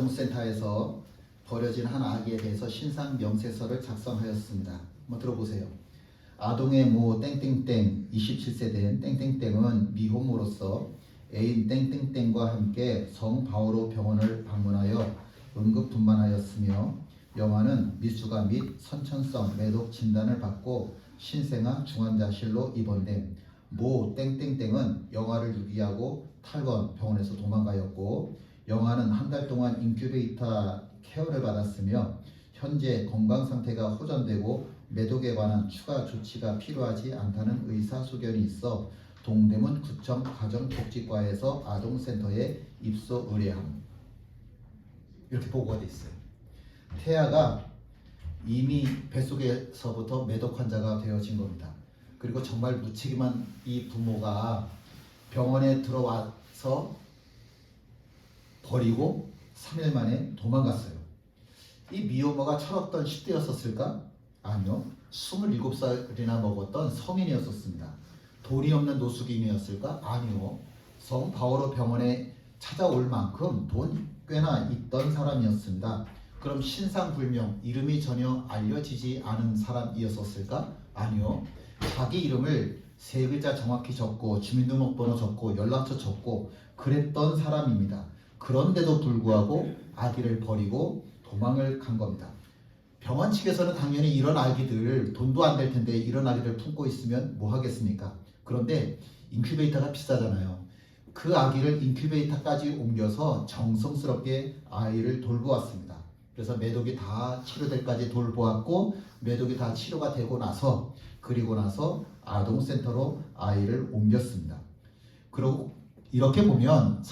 아동센터에서 버려진 한 아기에 대해서 신상 명세서를 작성하였습니다. 한번 들어보세요. 아동의 모 땡땡땡 27세 된 땡땡땡은 미혼모로서 애인 땡땡땡과 함께 성 바오로 병원을 방문하여 응급 분만하였으며 영아는 미수가 및 선천성 매독 진단을 받고 신생아 중환자실로 입원된 모 땡땡땡은 영아를 유기하고 탈건 병원에서 도망가였고 영아는 한 달 동안 인큐베이터 케어를 받았으며 현재 건강 상태가 호전되고 매독에 관한 추가 조치가 필요하지 않다는 의사소견이 있어 동대문 구청 가정복지과에서 아동센터에 입소 의뢰함. 이렇게 보고가 돼 있어요. 태아가 이미 뱃속에서부터 매독 환자가 되어진 겁니다. 그리고 정말 무책임한 이 부모가 병원에 들어와서 버리고 3일 만에 도망갔어요. 이 미혼모가 철없던 10대였었을까? 아니요. 27살이나 먹었던 성인이었었습니다. 돈이 없는 노숙인이었을까? 아니요. 성 바오로 병원에 찾아올 만큼 돈 꽤나 있던 사람이었습니다. 그럼 신상불명, 이름이 전혀 알려지지 않은 사람이었었을까? 아니요. 자기 이름을 3글자 정확히 적고 주민등록번호 적고 연락처 적고 그랬던 사람입니다. 그런데도 불구하고 아기를 버리고 도망을 간 겁니다. 병원 측에서는 당연히 이런 아기들 돈도 안 될 텐데 이런 아기를 품고 있으면 뭐 하겠습니까? 그런데 인큐베이터가 비싸잖아요. 그 아기를 인큐베이터까지 옮겨서 정성스럽게 아이를 돌보았습니다. 그래서 매독이 다 치료될 때까지 돌보았고 매독이 다 치료가 되고 나서 그리고 나서 아동센터로 아이를 옮겼습니다. 그리고 이렇게 보면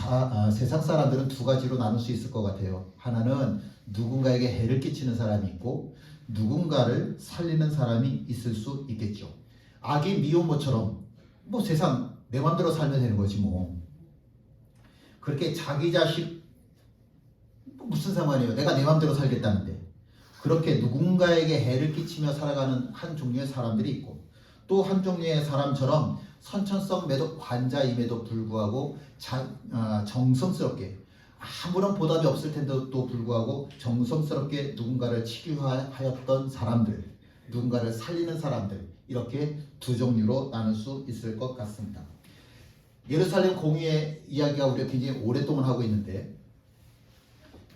세상 사람들은 두 가지로 나눌 수 있을 것 같아요. 하나는 누군가에게 해를 끼치는 사람이 있고 누군가를 살리는 사람이 있을 수 있겠죠. 아기 미혼모처럼 뭐 세상 내 맘대로 살면 되는 거지 뭐. 그렇게 자기 자식 무슨 상관이에요. 내가 내 맘대로 살겠다는데. 그렇게 누군가에게 해를 끼치며 살아가는 한 종류의 사람들이 있고 또 한 종류의 사람처럼 선천성 매독 환자임에도 불구하고 정성스럽게 아무런 보답이 없을 텐데도 불구하고 정성스럽게 누군가를 치료하였던 사람들, 누군가를 살리는 사람들, 이렇게 두 종류로 나눌 수 있을 것 같습니다. 예루살렘 공의의 이야기가 우리가 굉장히 오랫동안 하고 있는데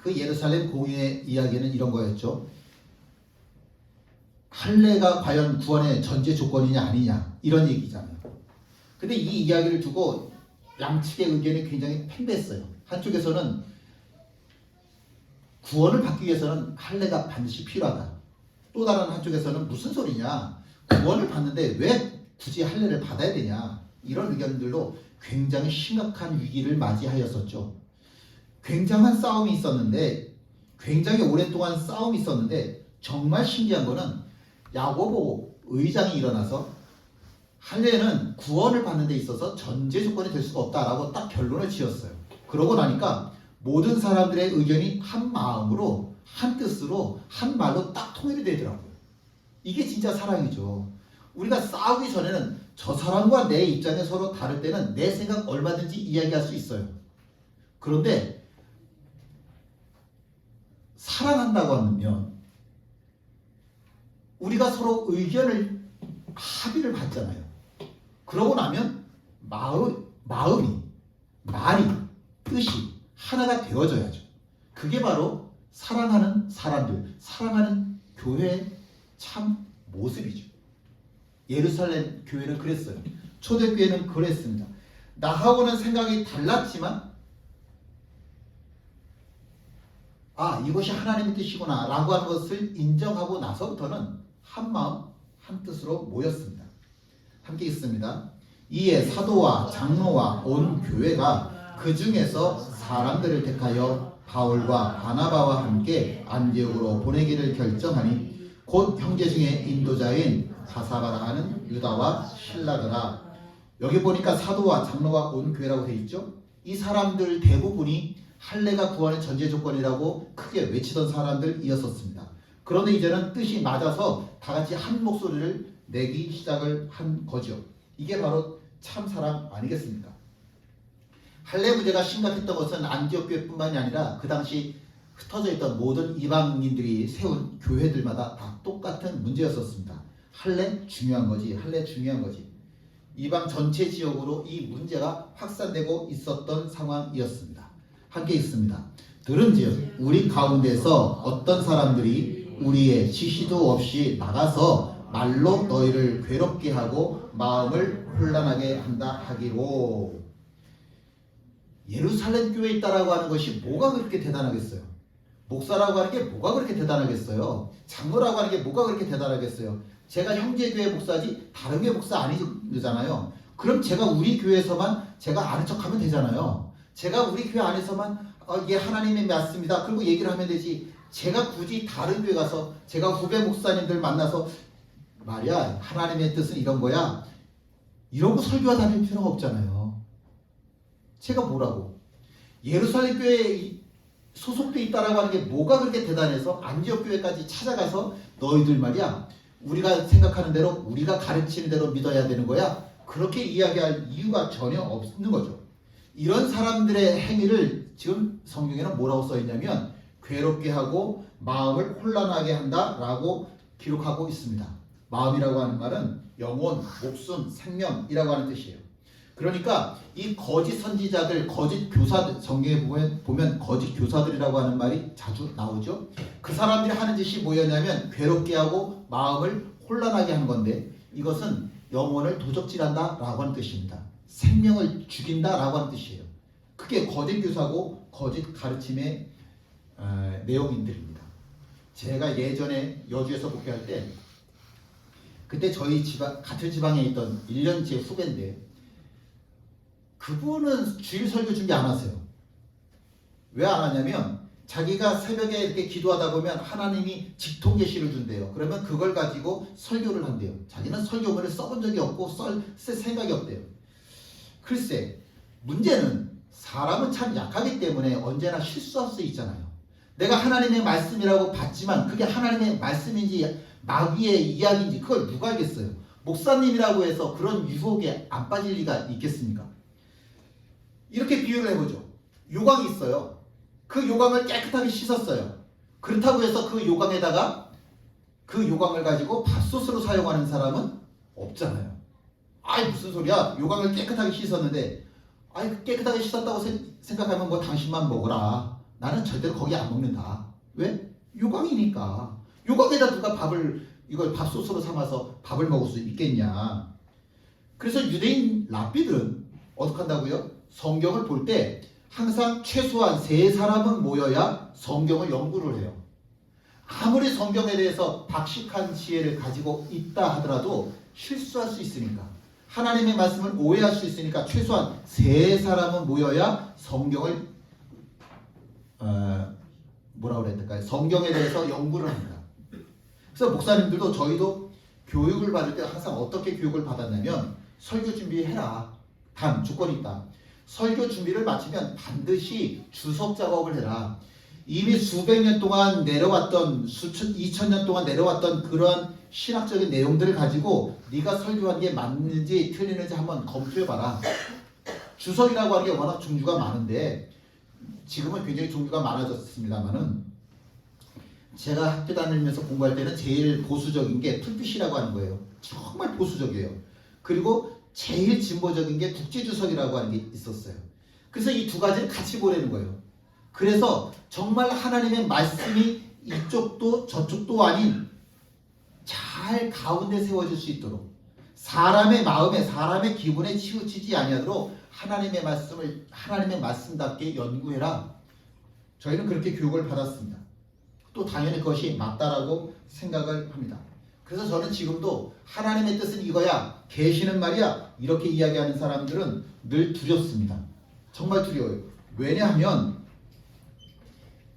그 예루살렘 공의의 이야기는 이런 거였죠. 할례가 과연 구원의 전제 조건이냐 아니냐 이런 얘기잖아요. 근데 이 이야기를 두고 양측의 의견이 굉장히 팽배했어요. 한쪽에서는 구원을 받기 위해서는 할례가 반드시 필요하다. 또 다른 한쪽에서는 무슨 소리냐. 구원을 받는데 왜 굳이 할례를 받아야 되냐. 이런 의견들로 굉장히 심각한 위기를 맞이하였었죠. 굉장한 싸움이 있었는데 굉장히 오랫동안 싸움이 있었는데 정말 신기한 거는 야고보 의장이 일어나서 할례는 구원을 받는 데 있어서 전제 조건이 될 수가 없다라고 딱 결론을 지었어요. 그러고 나니까 모든 사람들의 의견이 한 마음으로 한 뜻으로 한 말로 딱 통일이 되더라고요. 이게 진짜 사랑이죠. 우리가 싸우기 전에는 저 사람과 내 입장이 서로 다를 때는 내 생각 얼마든지 이야기할 수 있어요. 그런데 사랑한다고 하면 우리가 서로 의견을 합의를 받잖아요. 그러고 나면 마음이, 말이, 뜻이 하나가 되어져야죠. 그게 바로 사랑하는 사람들, 사랑하는 교회의 참 모습이죠. 예루살렘 교회는 그랬어요. 초대교회는 그랬습니다. 나하고는 생각이 달랐지만 이것이 하나님의 뜻이구나 라고 하는 것을 인정하고 나서부터는 한마음 한뜻으로 모였습니다. 함께 있습니다. 이에 사도와 장로와 온 교회가 그 중에서 사람들을 택하여 바울과 바나바와 함께 안디옥으로 보내기를 결정하니 곧 형제 중에 인도자인 바사바라 하는 유다와 실라더라. 여기 보니까 사도와 장로와 온 교회라고 되어 있죠. 이 사람들 대부분이 할례가 구원의 전제 조건이라고 크게 외치던 사람들이었었습니다. 그런데 이제는 뜻이 맞아서 다 같이 한 목소리를 내기 시작을 한 거죠. 이게 바로 참 사랑 아니겠습니까? 할례 문제가 심각했던 것은 안디옥 교회뿐만이 아니라 그 당시 흩어져 있던 모든 이방인들이 세운 교회들마다 다 똑같은 문제였었습니다. 할례 중요한 거지. 할례 중요한 거지. 이방 전체 지역으로 이 문제가 확산되고 있었던 상황이었습니다. 함께 있습니다. 들은즉 우리 가운데서 어떤 사람들이 우리의 지시도 없이 나가서 말로 너희를 괴롭게 하고 마음을 혼란하게 한다 하기로. 예루살렘 교회에 있다라고 하는 것이 뭐가 그렇게 대단하겠어요? 목사라고 하는 게 뭐가 그렇게 대단하겠어요? 장로라고 하는 게 뭐가 그렇게 대단하겠어요? 제가 형제교회 목사지 다른 교회 목사 아니잖아요. 그럼 제가 우리 교회에서만 제가 아는 척하면 되잖아요. 제가 우리 교회 안에서만 예 하나님의 말씀이다 그리고 얘기를 하면 되지. 제가 굳이 다른 교회 가서 제가 후배 목사님들 만나서 말이야 하나님의 뜻은 이런 거야 이러고 설교하 다닐 필요가 없잖아요. 제가 뭐라고 예루살렘 교회에 소속돼 있다라고 하는 게 뭐가 그렇게 대단해서 안디옥 교회까지 찾아가서 너희들 말이야 우리가 생각하는 대로 우리가 가르치는 대로 믿어야 되는 거야 그렇게 이야기할 이유가 전혀 없는 거죠. 이런 사람들의 행위를 지금 성경에는 뭐라고 써있냐면 괴롭게 하고 마음을 혼란하게 한다라고 기록하고 있습니다. 마음이라고 하는 말은 영혼, 목숨, 생명이라고 하는 뜻이에요. 그러니까 이 거짓 선지자들, 거짓 교사들, 성경에 보면 거짓 교사들이라고 하는 말이 자주 나오죠. 그 사람들이 하는 짓이 뭐였냐면 괴롭게 하고 마음을 혼란하게 하는 건데 이것은 영혼을 도적질한다 라고 하는 뜻입니다. 생명을 죽인다 라고 하는 뜻이에요. 그게 거짓 교사고 거짓 가르침의 내용인들입니다. 제가 예전에 여주에서 목회할 때 그때 저희 같은 지방에 있던 1년 제 후배인데 그분은 주일 설교 준비 안 하세요. 왜 안 하냐면 자기가 새벽에 이렇게 기도하다 보면 하나님이 직통 계시를 준대요. 그러면 그걸 가지고 설교를 한대요. 자기는 설교문을 써본 적이 없고 쓸 생각이 없대요. 글쎄 문제는 사람은 참 약하기 때문에 언제나 실수할 수 있잖아요. 내가 하나님의 말씀이라고 봤지만 그게 하나님의 말씀인지 마귀의 이야기인지 그걸 누가 알겠어요. 목사님이라고 해서 그런 유혹에 안 빠질 리가 있겠습니까? 이렇게 비유를 해보죠. 요강이 있어요. 그 요강을 깨끗하게 씻었어요. 그렇다고 해서 그 요강에다가 그 요강을 가지고 밥솥으로 사용하는 사람은 없잖아요. 아이 무슨 소리야. 요강을 깨끗하게 씻었는데 아이 깨끗하게 씻었다고 생각하면 뭐 당신만 먹어라. 나는 절대로 거기 안 먹는다. 왜? 요강이니까. 요강에다 누가 이걸 밥솥으로 삼아서 밥을 먹을 수 있겠냐. 그래서 유대인 랍비들은 어떻게 한다고요? 성경을 볼 때 항상 최소한 3사람은 모여야 성경을 연구를 해요. 아무리 성경에 대해서 박식한 지혜를 가지고 있다 하더라도 실수할 수 있으니까 하나님의 말씀을 오해할 수 있으니까 최소한 3사람은 모여야 성경을 뭐라고 그래야 될까요? 성경에 대해서 연구를 합니다. 그래서 목사님들도 저희도 교육을 받을 때 항상 어떻게 교육을 받았냐면 설교 준비해라. 단 조건이 있다. 설교 준비를 마치면 반드시 주석 작업을 해라. 이미 수백 년 동안 내려왔던 2000년 동안 내려왔던 그러한 신학적인 내용들을 가지고 네가 설교한 게 맞는지 틀리는지 한번 검토해봐라. 주석이라고 하는 게 워낙 종류가 많은데 지금은 굉장히 종류가 많아졌습니다만은 제가 학교 다니면서 공부할 때는 제일 보수적인 게 풀빛이라고 하는 거예요. 정말 보수적이에요. 그리고 제일 진보적인 게 국제주석이라고 하는 게 있었어요. 그래서 이 두 가지를 같이 보내는 거예요. 그래서 정말 하나님의 말씀이 이쪽도 저쪽도 아닌 잘 가운데 세워질 수 있도록 사람의 마음에 사람의 기분에 치우치지 아니하도록 하나님의 말씀을 하나님의 말씀답게 연구해라. 저희는 그렇게 교육을 받았습니다. 또 당연히 그것이 맞다라고 생각을 합니다. 그래서 저는 지금도 하나님의 뜻은 이거야 계시는 말이야 이렇게 이야기하는 사람들은 늘 두렵습니다. 정말 두려워요. 왜냐하면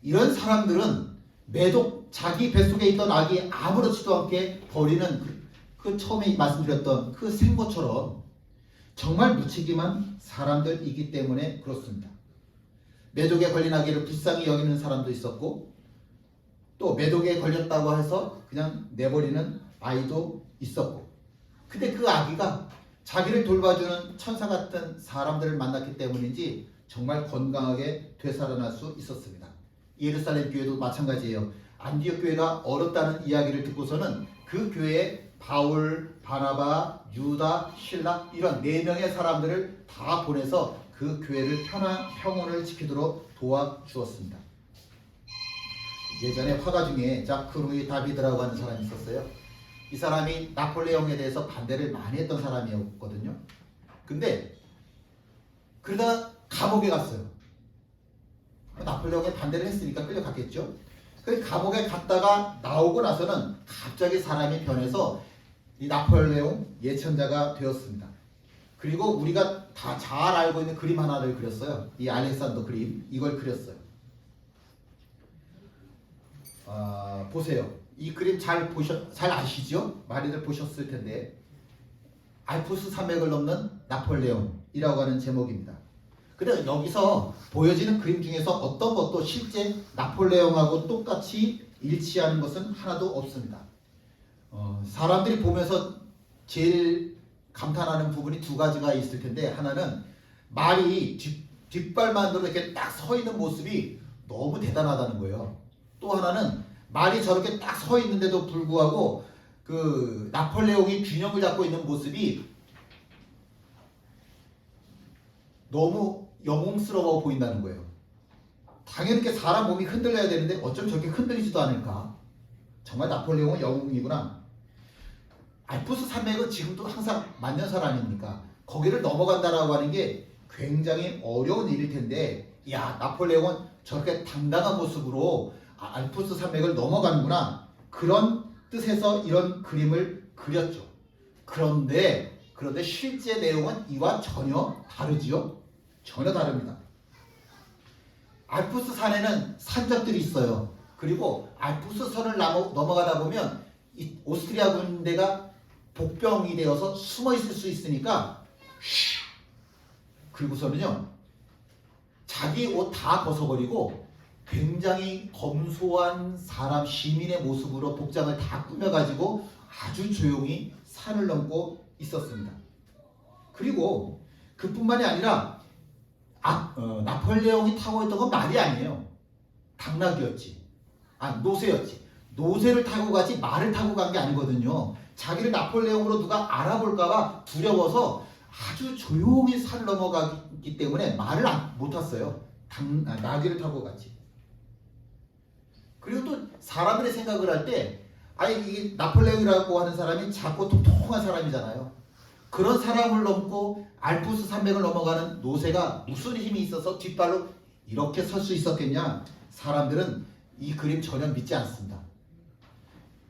이런 사람들은 자기 뱃속에 있던 아기 아무렇지도 않게 버리는 그 처음에 말씀드렸던 그 생모처럼 정말 무책임한 사람들이기 때문에 그렇습니다. 매독에 걸린 아기를 불쌍히 여기는 사람도 있었고 또 매독에 걸렸다고 해서 그냥 내버리는 아이도 있었고 근데 그 아기가 자기를 돌봐주는 천사 같은 사람들을 만났기 때문인지 정말 건강하게 되살아날 수 있었습니다. 예루살렘 교회도 마찬가지예요. 안디옥 교회가 어렵다는 이야기를 듣고서는 그 교회에 바울, 바나바, 유다, 실라 이런 4명의 사람들을 다 보내서 그 교회를 평온을 지키도록 도와주었습니다. 예전에 화가 중에 자크 루이 다비드라고 하는 사람이 있었어요. 이 사람이 나폴레옹에 대해서 반대를 많이 했던 사람이었거든요. 근데 그러다 감옥에 갔어요. 나폴레옹에 반대를 했으니까 끌려갔겠죠. 그 감옥에 갔다가 나오고 나서는 갑자기 사람이 변해서 이 나폴레옹 예천자가 되었습니다. 그리고 우리가 다 잘 알고 있는 그림 하나를 그렸어요. 이 알렉산더 그림, 이걸 그렸어요. 보세요. 이 그림 잘 아시죠? 많이들 보셨을 텐데 알프스 산맥을 넘는 나폴레옹이라고 하는 제목입니다. 근데 여기서 보여지는 그림 중에서 어떤 것도 실제 나폴레옹하고 똑같이 일치하는 것은 하나도 없습니다. 사람들이 보면서 제일 감탄하는 부분이 2가지가 있을 텐데, 하나는 말이 뒷발만으로 이렇게 딱 서 있는 모습이 너무 대단하다는 거예요. 또 하나는 말이 저렇게 딱 서 있는데도 불구하고 그 나폴레옹이 균형을 잡고 있는 모습이 너무 영웅스러워 보인다는 거예요. 당연히 이렇게 사람 몸이 흔들려야 되는데 어쩜 저렇게 흔들리지도 않을까? 정말 나폴레옹은 영웅이구나. 알프스 산맥은 지금도 항상 만년설 아닙니까? 거기를 넘어간다라고 하는 게 굉장히 어려운 일일 텐데, 야, 나폴레옹은 저렇게 당당한 모습으로 알프스 산맥을 넘어가는구나, 그런 뜻에서 이런 그림을 그렸죠. 그런데 실제 내용은 이와 전혀 다르지요. 전혀 다릅니다. 알프스 산에는 산적들이 있어요. 그리고 알프스 선을 넘어가다 보면 이 오스트리아 군대가 복병이 되어서 숨어 있을 수 있으니까 그리고서는요, 자기 옷 다 벗어버리고 굉장히 검소한 사람, 시민의 모습으로 복장을 다 꾸며가지고 아주 조용히 산을 넘고 있었습니다. 그리고 그뿐만이 아니라 나폴레옹이 타고 있던 건 말이 아니에요. 당나귀였지. 노새였지. 노새를 타고 가지 말을 타고 간 게 아니거든요. 자기를 나폴레옹으로 누가 알아볼까봐 두려워서 아주 조용히 산을 넘어가기 때문에 말을 못 탔어요. 나귀를 타고 갔지. 그리고 또 사람들의 생각을 할 때, 이 나폴레옹이라고 하는 사람이 작고 통통한 사람이잖아요. 그런 사람을 넘고 알프스 산맥을 넘어가는 노새가 무슨 힘이 있어서 뒷발로 이렇게 설 수 있었겠냐? 사람들은 이 그림 전혀 믿지 않습니다.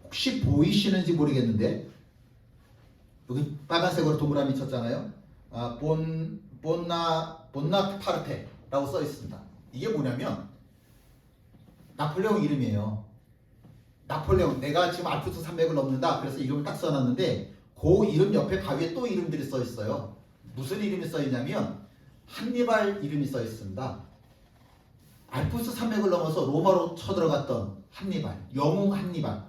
혹시 보이시는지 모르겠는데 여기 빨간색으로 동그라미 쳤잖아요. 보나파르테라고 써 있습니다. 이게 뭐냐면 나폴레옹 이름이에요. 나폴레옹, 내가 지금 알프스 산맥을 넘는다, 그래서 이름을 딱 써놨는데 그 이름 옆에 바위에 또 이름들이 써 있어요. 무슨 이름이 써 있냐면 한니발 이름이 써 있습니다. 알프스 산맥을 넘어서 로마로 쳐들어갔던 한니발, 영웅 한니발.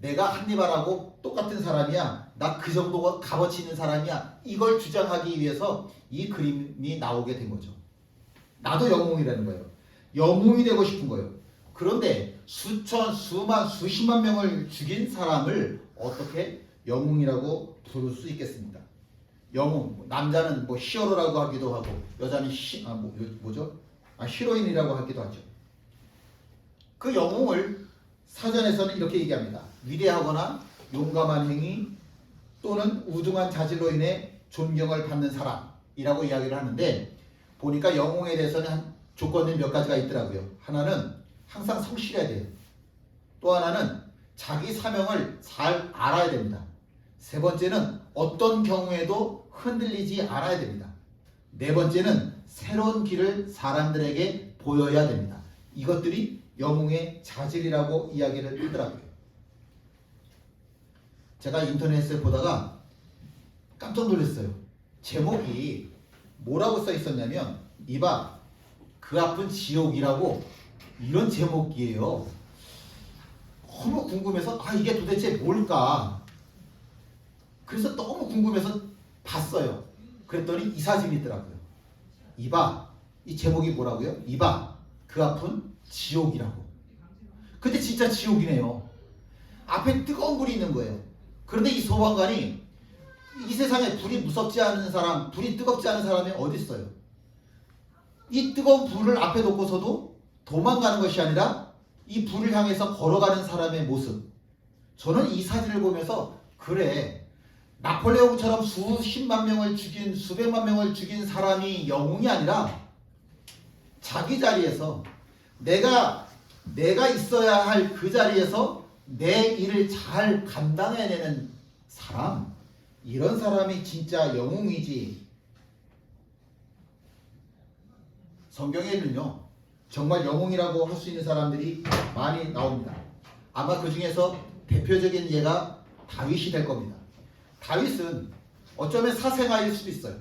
내가 한니발하고 똑같은 사람이야, 나 그 정도 값어치 있는 사람이야, 이걸 주장하기 위해서 이 그림이 나오게 된 거죠. 나도 영웅이라는 거예요. 영웅이 되고 싶은 거예요. 그런데 수천, 수만, 수십만 명을 죽인 사람을 어떻게 영웅이라고 부를 수 있겠습니까? 영웅, 남자는 뭐 히어로라고 하기도 하고 여자는 히로인이라고 하기도 하죠. 그 영웅을 사전에서는 이렇게 얘기합니다. 위대하거나 용감한 행위 또는 우중한 자질로 인해 존경을 받는 사람이라고 이야기를 하는데, 보니까 영웅에 대해서는 조건이 몇 가지가 있더라고요. 하나는 항상 성실해야 돼요. 또 하나는 자기 사명을 잘 알아야 됩니다. 세 번째는 어떤 경우에도 흔들리지 않아야 됩니다. 네 번째는 새로운 길을 사람들에게 보여야 됩니다. 이것들이 영웅의 자질이라고 이야기를 하더라고요. 제가 인터넷에 보다가 깜짝 놀랐어요. 제목이 뭐라고 써 있었냐면, 이봐, 그 앞은 지옥이라고, 이런 제목이에요. 너무 궁금해서 이게 도대체 뭘까? 그래서 너무 궁금해서 봤어요. 그랬더니 이 사진이 있더라고요. 이봐, 이 제목이 뭐라고요? 이봐, 그 앞은 지옥이라고. 근데 진짜 지옥이네요. 앞에 뜨거운 불이 있는 거예요. 그런데 이 소방관이 이 세상에 불이 무섭지 않은 사람, 불이 뜨겁지 않은 사람이 어디 있어요? 이 뜨거운 불을 앞에 놓고서도 도망가는 것이 아니라 이 불을 향해서 걸어가는 사람의 모습. 저는 이 사진을 보면서 그래, 나폴레옹처럼 수십만 명을 죽인, 수백만 명을 죽인 사람이 영웅이 아니라 자기 자리에서 내가 있어야 할 그 자리에서 내 일을 잘 감당해내는 사람, 이런 사람이 진짜 영웅이지. 성경에는요 정말 영웅이라고 할 수 있는 사람들이 많이 나옵니다. 아마 그 중에서 대표적인 예가 다윗이 될 겁니다. 다윗은 어쩌면 사생아일 수도 있어요.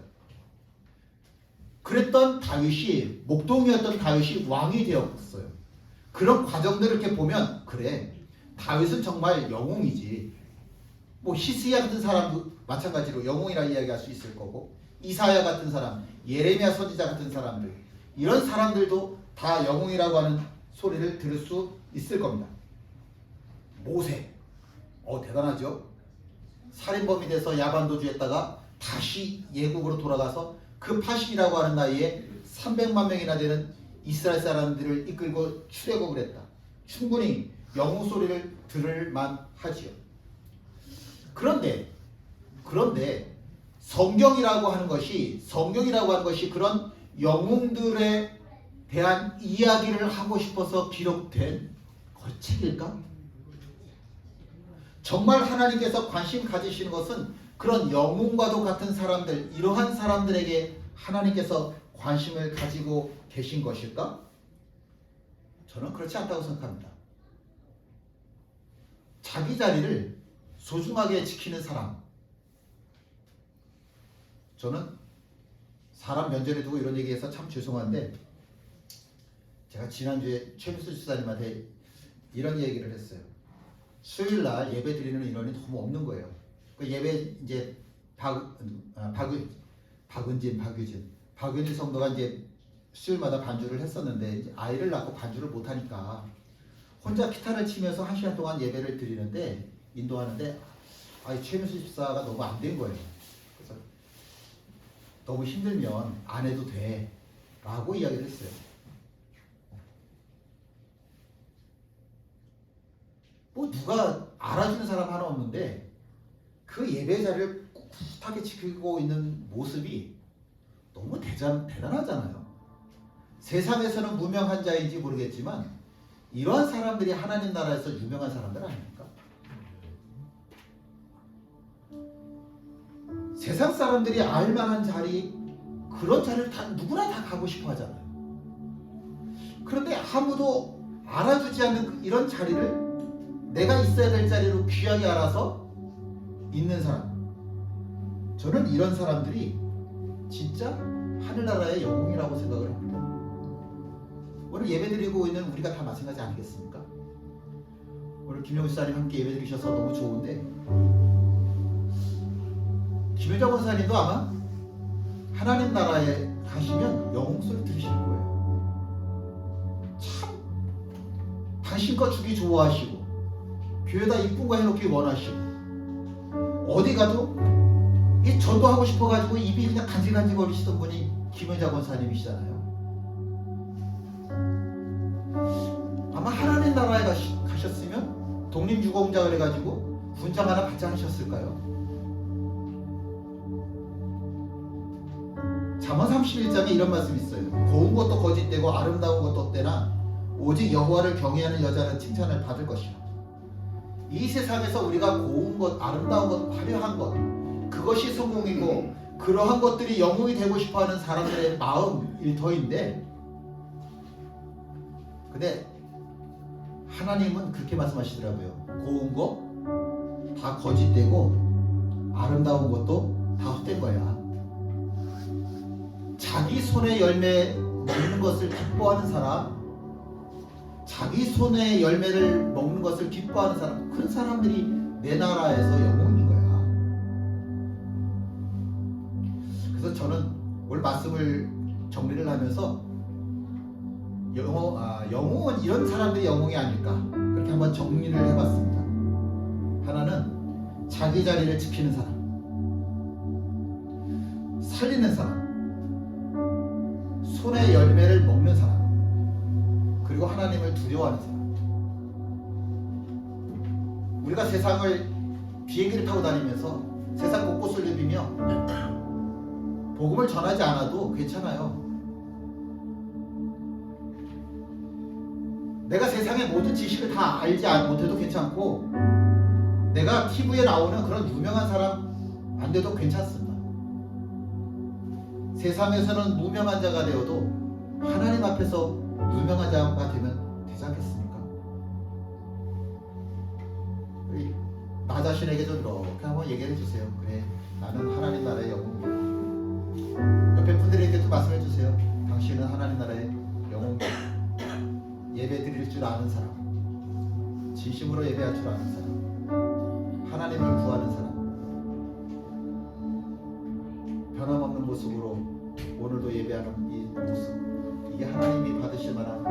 그랬던 다윗이, 목동이었던 다윗이 왕이 되었어요. 그런 과정들을 이렇게 보면 그래, 다윗은 정말 영웅이지. 뭐 히스기야 같은 사람도 마찬가지로 영웅이라 이야기할 수 있을 거고, 이사야 같은 사람, 예레미야 선지자 같은 사람들, 이런 사람들도 다 영웅이라고 하는 소리를 들을 수 있을 겁니다. 모세, 대단하죠? 살인범이 돼서 야반도주했다가 다시 예국으로 돌아가서 그 80이라고 하는 나이에 300만 명이나 되는 이스라엘 사람들을 이끌고 출애굽을 했다. 충분히 영웅 소리를 들을 만하지요. 그런데 성경이라고 하는 것이 그런 영웅들에 대한 이야기를 하고 싶어서 기록된 책일까? 정말 하나님께서 관심 가지시는 것은 그런 영웅과도 같은 사람들, 이러한 사람들에게 하나님께서 관심을 가지고 계신 것일까? 저는 그렇지 않다고 생각합니다. 자기 자리를 소중하게 지키는 사람. 저는 사람 면전에 두고 이런 얘기해서 참 죄송한데, 제가 지난주에 최민수 지사님한테 이런 얘기를 했어요. 수요일날 예배 드리는 인원이 너무 없는 거예요. 그 예배 이제 박윤진 성도가 이제 수요일마다 반주를 했었는데, 이제 아이를 낳고 반주를 못하니까 혼자 기타를 치면서 1시간 동안 예배를 드리는데, 인도하는데 최민수 집사가 너무 안 된 거예요. 그래서 너무 힘들면 안 해도 돼 라고 이야기를 했어요. 뭐 누가 알아주는 사람 하나 없는데 그 예배 자리를 꿋꿋하게 지키고 있는 모습이 너무 대단하잖아요. 세상에서는 무명한 자인지 모르겠지만 이러한 사람들이 하나님 나라에서 유명한 사람들 아닙니까? 세상 사람들이 알만한 자리, 그런 자리를 누구나 다 가고 싶어 하잖아요. 그런데 아무도 알아주지 않는 이런 자리를 내가 있어야 될 자리로 귀하게 알아서 있는 사람, 저는 이런 사람들이 진짜 하늘나라의 영웅이라고 생각을 합니다. 오늘 예배드리고 있는 우리가 다 마찬가지 아니겠습니까? 오늘 김영우 지사님 함께 예배드리셔서 너무 좋은데, 김효정 원사님도 아마 하나님 나라에 가시면 영웅 소리 들으실 거예요. 참 당신껏 주기 좋아하시고 교회다 이쁜 거 해놓기 원하시고, 어디 가도 이 전도하고 싶어가지고 입이 그냥 간질간질 거리시던 분이 김효자 권사님이시잖아요. 아마 하나님 나라에 가셨으면 독립유공자 그래가지고 훈장 하나 받지 않으셨을까요? 잠언 31장에 이런 말씀이 있어요. 고운 것도 거짓되고 아름다운 것도 없대나 오직 여호와를 경외하는 여자는 칭찬을 받을 것이라. 이 세상에서 우리가 고운 것, 아름다운 것, 화려한 것, 그것이 성공이고 그러한 것들이 영웅이 되고 싶어하는 사람들의 마음 일터인데, 근데 하나님은 그렇게 말씀하시더라고요. 고운 거 다 거짓되고 아름다운 것도 다 헛된 거야. 자기 손의 열매 먹는 것을 기뻐하는 사람, 자기 손의 열매를 먹는 것을 기뻐하는 사람, 그런 사람들이 내 나라에서 영웅인 거야. 그래서 저는 오늘 말씀을 정리를 하면서 영웅은 이런 사람들이 영웅이 아닐까 그렇게 한번 정리를 해봤습니다. 하나는 자기 자리를 지키는 사람, 살리는 사람, 손의 열매를 먹는 사람, 그리고 하나님을 두려워하는 사람. 우리가 세상을 비행기를 타고 다니면서 세상 곳곳을 누비며 복음을 전하지 않아도 괜찮아요. 내가 세상의 모든 지식을 다 알지 못해도 괜찮고 내가 TV에 나오는 그런 유명한 사람 안 돼도 괜찮습니다. 세상에서는 무명한 자가 되어도 하나님 앞에서 유명한 자가 되면 되지 않겠습니까? 나 자신에게도 이렇게 한번 얘기를 해주세요. 그래, 나는 하나님 나라의 영웅이야. 옆에 분들에게도 말씀해 주세요. 당신은 하나님 나라의 영웅이야. 예배 드릴 줄 아는 사람, 진심으로 예배할 줄 아는 사람, 하나님을 구하는 사람, 변함없는 모습으로 오늘도 예배하는 이 모습, 이게 하나님이 받으실 만한